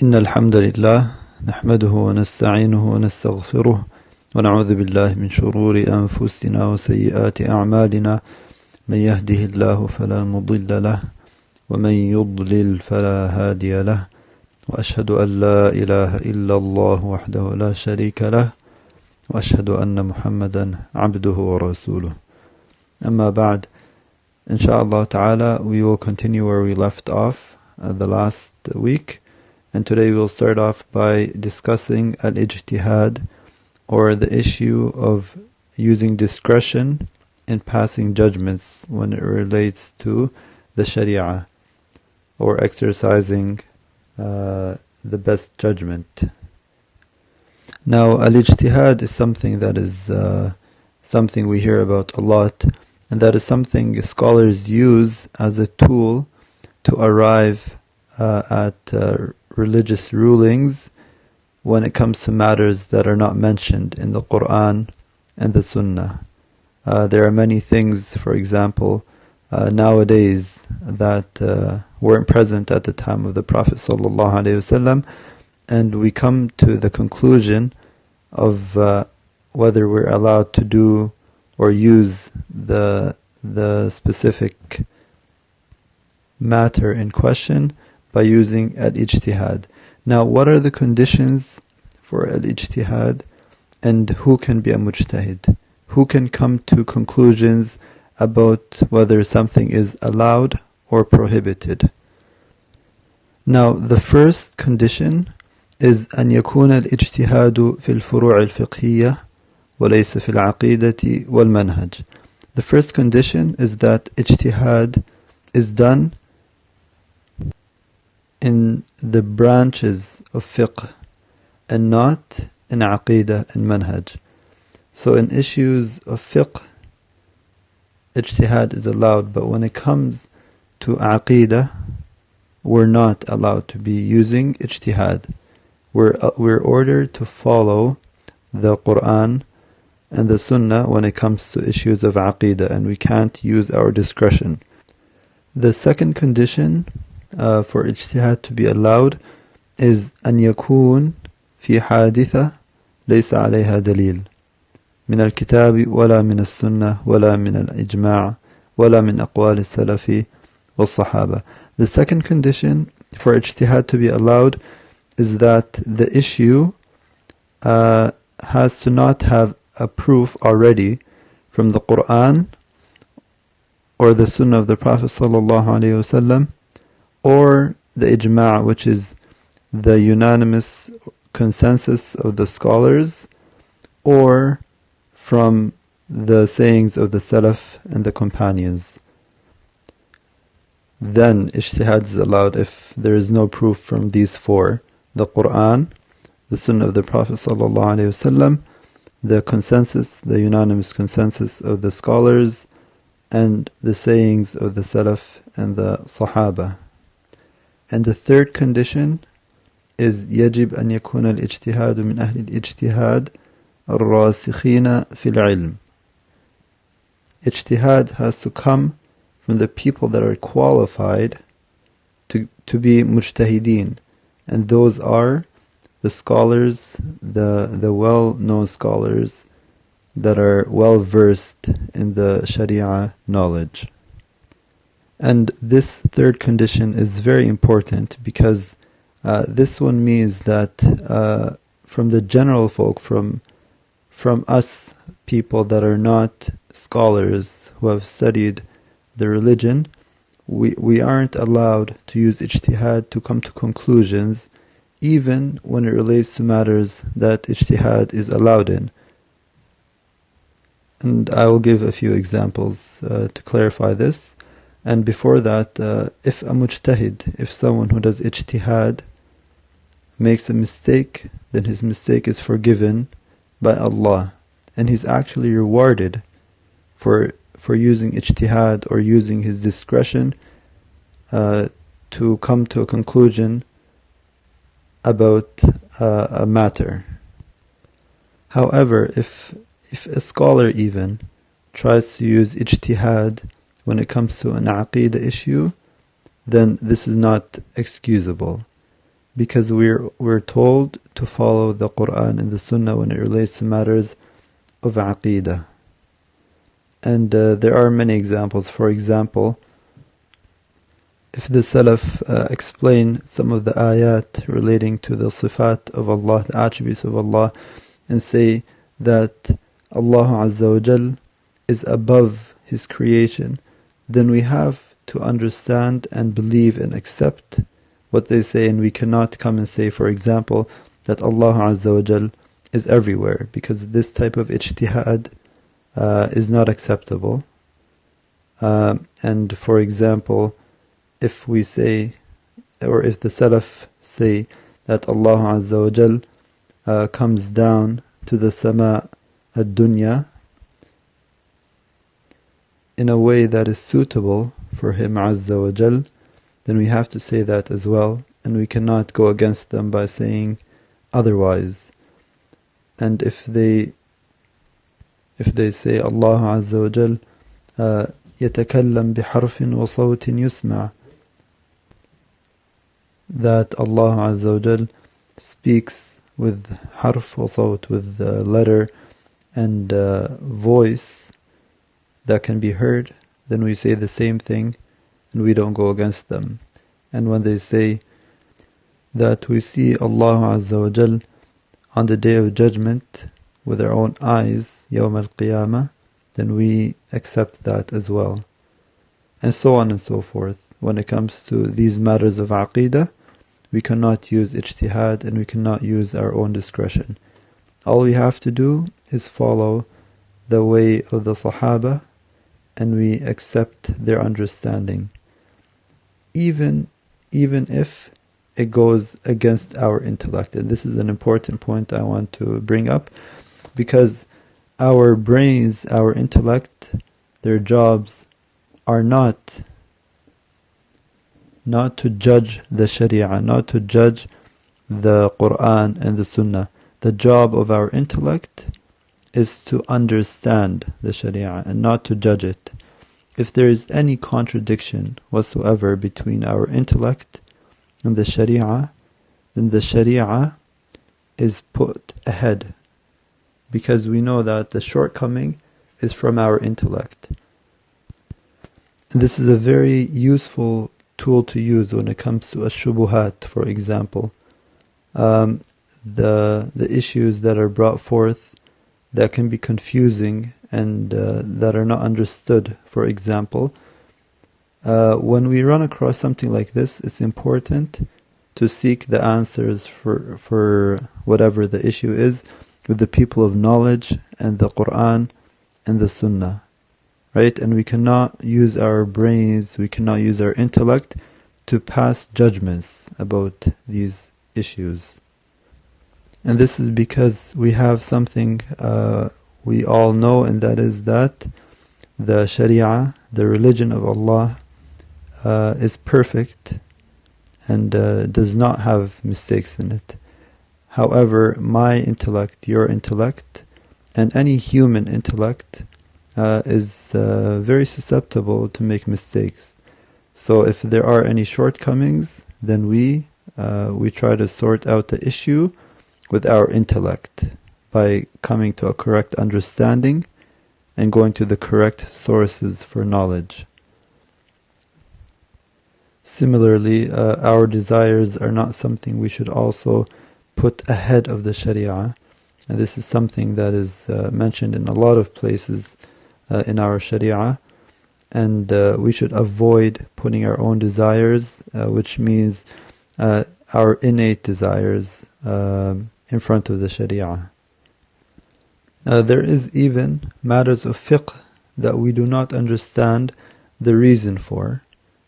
إن الحمد لله نحمده ونستعينه ونستغفره ونعوذ بالله من شرور أنفسنا وسيئات أعمالنا من يهده الله فلا مضل له ومن يضلل فلا هادي له وأشهد أن لا إله إلا الله وحده لا شريك له وأشهد أن محمدا عبده ورسوله أما بعد Inshallah ta'ala we will continue where we left off the last week. And today we'll start off by discussing al-ijtihad, or the issue of using discretion in passing judgments when it relates to the sharia, or exercising the best judgment. Now, al-ijtihad is something that is something we hear about a lot, and that is something scholars use as a tool to arrive at religious rulings when it comes to matters that are not mentioned in the Quran and the Sunnah. There are many things, for example, nowadays that weren't present at the time of the Prophet ﷺ, and we come to the conclusion of whether we're allowed to do or use the specific matter in question by using al-ijtihad. Now, what are the conditions for al-ijtihad, and who can be a mujtahid? Who can come to conclusions about whether something is allowed or prohibited? Now, the first condition is أن يكون الاجتهاد في الفروع الفقهية وليس في العقيدة والمنهج. The first condition is that ijtihad is done in the branches of fiqh and not in aqidah and manhaj. So in issues of fiqh, ijtihad is allowed, but when it comes to aqidah, we're not allowed to be using ijtihad. We're ordered to follow the Quran and the Sunnah when it comes to issues of aqidah, and we can't use our discretion. The second condition for ijtihad to be allowed is أن يكون في حادثة ليس عليها دليل من الكتاب ولا من السنة ولا من الإجماع ولا من أقوال السلف والصحابة. The second condition for ijtihad to be allowed is that the issue has to not have a proof already from the Quran or the Sunnah of the Prophet ﷺ, or the ijma', which is the unanimous consensus of the scholars, or from the sayings of the Salaf and the companions. Then ijtihad is allowed if there is no proof from these four: the Quran, the Sunnah of the Prophet ﷺ, the consensus, the unanimous consensus of the scholars, and the sayings of the Salaf and the Sahaba. And the third condition is يجب أن يكون الاجتهاد من أهل الاجتهاد الراسخين في العلم. Ijtihad has to come from the people that are qualified to be mujtahideen, and those are the scholars, the well-known scholars that are well versed in the Sharia knowledge. And this third condition is very important because this one means that from the general folk, from us people that are not scholars who have studied the religion, we aren't allowed to use ijtihad to come to conclusions, even when it relates to matters that ijtihad is allowed in. And I will give a few examples to clarify this. And before that, if a mujtahid, if someone who does ijtihad makes a mistake, then his mistake is forgiven by Allah, and he's actually rewarded for using ijtihad or using his discretion to come to a conclusion about a matter. However, if a scholar even tries to use ijtihad when it comes to an aqidah issue, then this is not excusable. because we're told to follow the Quran and the Sunnah when it relates to matters of Aqidah. And there are many examples. For example, if the Salaf explain some of the ayat relating to the sifat of Allah, the attributes of Allah, and say that Allah Azza wa Jal is above His creation, then we have to understand and believe and accept what they say, and we cannot come and say, for example, that Allah Azza wa Jal is everywhere, because this type of ijtihad is not acceptable. And for example, if we say, or if the Salaf say that Allah Azza wa Jal comes down to the sama ad-dunya in a way that is suitable for Him Azza wa Jal, then we have to say that as well, and we cannot go against them by saying otherwise. And if they say Allah Azza wa Jal يتكلم بحرف وصوت يسمع, that Allah Azza wa Jal speaks with harf wa sawt, with letter and voice that can be heard, then we say the same thing and we don't go against them. And when they say that we see Allah Azza wa Jal on the Day of Judgment with our own eyes, Yawm al-Qiyamah, then we accept that as well. And so on and so forth. When it comes to these matters of Aqidah, we cannot use ijtihad and we cannot use our own discretion. All we have to do is follow the way of the Sahaba, and we accept their understanding, even if it goes against our intellect. And this is an important point I want to bring up, because our brains, our intellect, their jobs are not to judge the Sharia, not to judge the Quran and the Sunnah. The job of our intellect is to understand the Sharia and not to judge it. If there is any contradiction whatsoever between our intellect and the Sharia, then the Sharia is put ahead, because we know that the shortcoming is from our intellect. And this is a very useful tool to use when it comes to ash-shubuhat, for example. The issues that are brought forth that can be confusing and that are not understood, for example. When we run across something like this, it's important to seek the answers for whatever the issue is with the people of knowledge and the Quran and the Sunnah, right? And we cannot use our brains, we cannot use our intellect to pass judgments about these issues. And this is because we have something we all know, and that is that the Sharia, the religion of Allah, is perfect and does not have mistakes in it. However, my intellect, your intellect, and any human intellect is very susceptible to make mistakes. So if there are any shortcomings, then we try to sort out the issue with our intellect by coming to a correct understanding and going to the correct sources for knowledge. Similarly, our desires are not something we should also put ahead of the Sharia. And this is something that is mentioned in a lot of places in our Sharia. And we should avoid putting our own desires, which means our innate desires, in front of the Sharia. There is even matters of fiqh that we do not understand the reason for.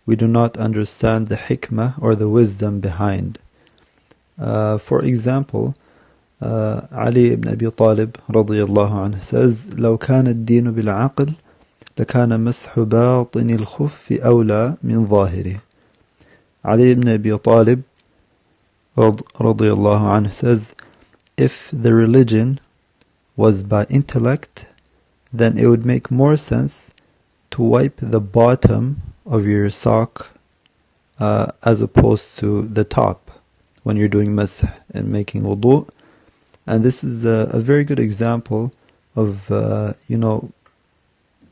We do not understand the hikmah or the wisdom behind. For example, Ali ibn Abi Talib radiyallahu anhu says, لو كان الدين بالعقل لكان مسح باطن الخف أولى من ظاهره. Ali ibn Abi Talib radiyallahu anhu says, if the religion was by intellect, then it would make more sense to wipe the bottom of your sock as opposed to the top. when you're doing masah and making wudu. And this is a very good example of,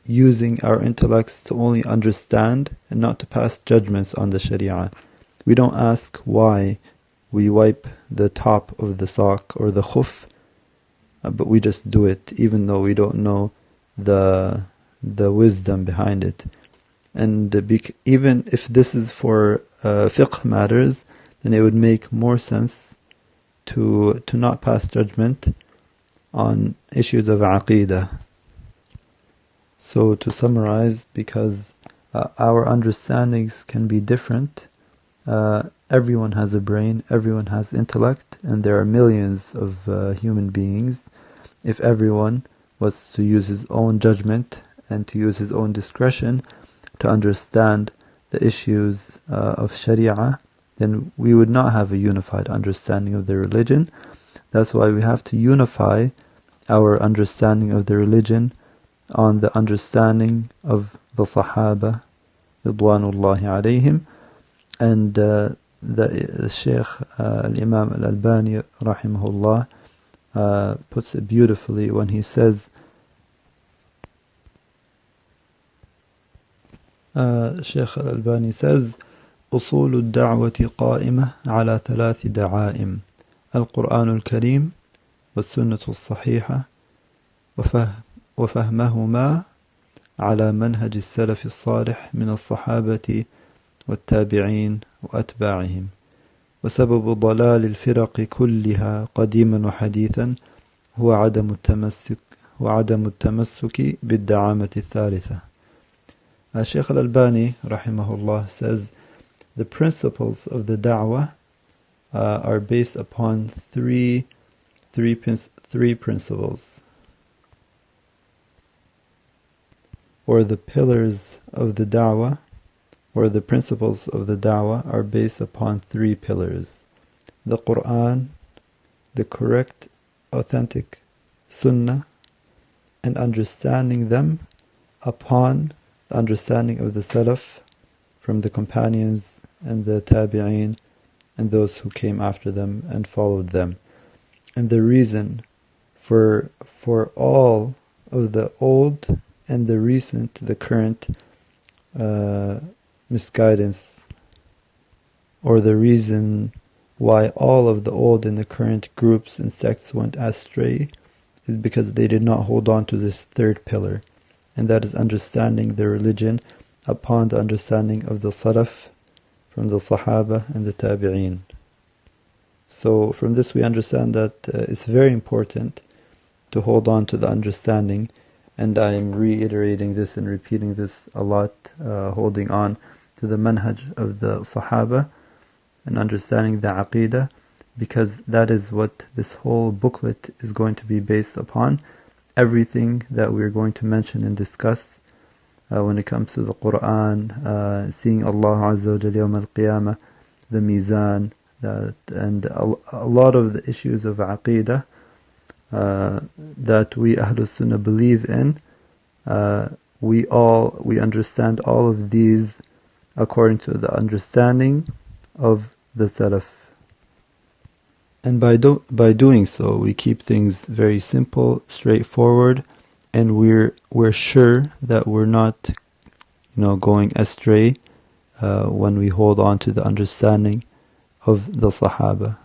using our intellects to only understand and not to pass judgments on the Sharia. We don't ask why we wipe the top of the sock or the khuf, but we just do it even though we don't know the wisdom behind it. And even if this is for fiqh matters, then it would make more sense to not pass judgment on issues of aqeedah. So to summarize, because our understandings can be different, everyone has a brain, everyone has intellect, and there are millions of human beings. If everyone was to use his own judgment and to use his own discretion to understand the issues of Sharia, then we would not have a unified understanding of the religion. That's why we have to unify our understanding of the religion on the understanding of the Sahaba, Ridwanullahi alayhim, and the Shaykh Al-Imam Al-Albani rahimahullah puts it beautifully when he says, Shaykh Al-Albani says, أصول الدعوة قائمة على 3 دعائم: القرآن الكريم والسنة الصحيحة وفهمهما على منهج السلف الصالح من الصحابة والتابعين وأتباعهم. وسبب ضلال الفرق كلها قديما وحديثا هو عدم التمسك بالدعامة الثالثة. Shaykh Al-Albani rahimahullah says the principles of the da'wah are based upon three principles, or the pillars of the da'wah, or the principles of the da'wah are based upon 3 pillars: the Quran, the correct, authentic Sunnah, and understanding them upon the understanding of the Salaf, from the companions and the Tabi'een and those who came after them and followed them. And the reason for all of the old and the recent, the current misguidance, or the reason why all of the old and the current groups and sects went astray, is because they did not hold on to this 3rd pillar, and that is understanding the religion upon the understanding of the Salaf, from the Sahaba and the Tabi'een. So from this we understand that it's very important to hold on to the understanding, and I am reiterating this and repeating this a lot, holding on to the manhaj of the Sahaba and understanding the Aqeedah, because that is what this whole booklet is going to be based upon. Everything that we're going to mention and discuss when it comes to the Quran, seeing Allah Azza wa Jalla Yawm al-Qiyamah, the Mizan, and a lot of the issues of Aqeedah that we Ahlul Sunnah believe in, we understand all of these according to the understanding of the Salaf. And by doing so, we keep things very simple, straightforward, and we're sure that we're not, going astray when we hold on to the understanding of the Sahaba.